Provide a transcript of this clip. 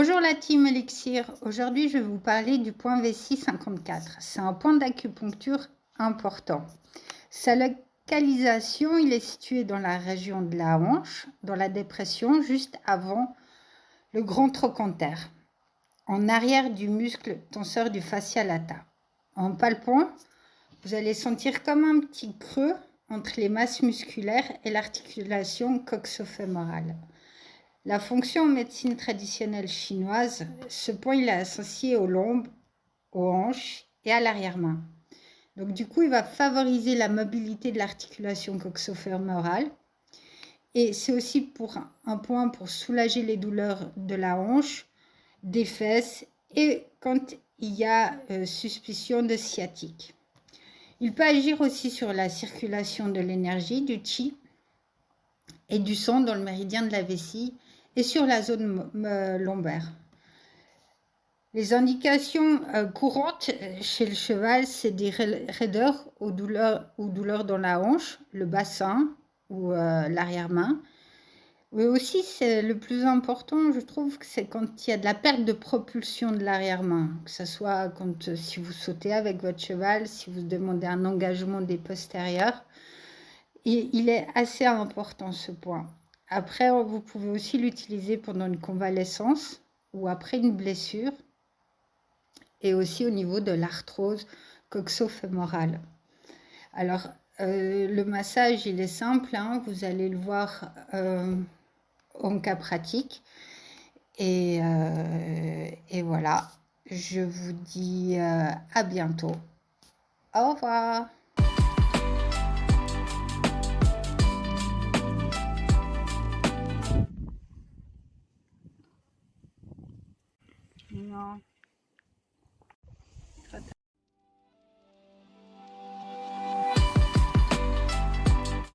Bonjour la team Elixir, aujourd'hui je vais vous parler du point V654. C'est un point d'acupuncture important. Sa localisation, il est situé dans la région de la hanche, dans la dépression juste avant le grand trochanter, en arrière du muscle tenseur du fascia lata. En palpant, vous allez sentir comme un petit creux entre les masses musculaires et l'articulation coxofémorale. La fonction en médecine traditionnelle chinoise, ce point il est associé aux lombes, aux hanches et à l'arrière-main. Donc du coup, il va favoriser la mobilité de l'articulation coxofémorale. Et c'est aussi pour un point pour soulager les douleurs de la hanche, des fesses et quand il y a suspicion de sciatique. Il peut agir aussi sur la circulation de l'énergie, du qi et du sang dans le méridien de la vessie et sur la zone lombaire. Les indications courantes chez le cheval, c'est des raideurs ou douleurs dans la hanche, le bassin ou l'arrière-main. Mais aussi, c'est le plus important, je trouve, que c'est quand il y a de la perte de propulsion de l'arrière-main, que ce soit si vous sautez avec votre cheval, si vous demandez un engagement des postérieurs. Et il est assez important ce point. Après, vous pouvez aussi l'utiliser pendant une convalescence ou après une blessure et aussi au niveau de l'arthrose coxofémorale. Alors, le massage, il est simple, hein, vous allez le voir en cas pratique. Et voilà, je vous dis à bientôt. Au revoir. Non.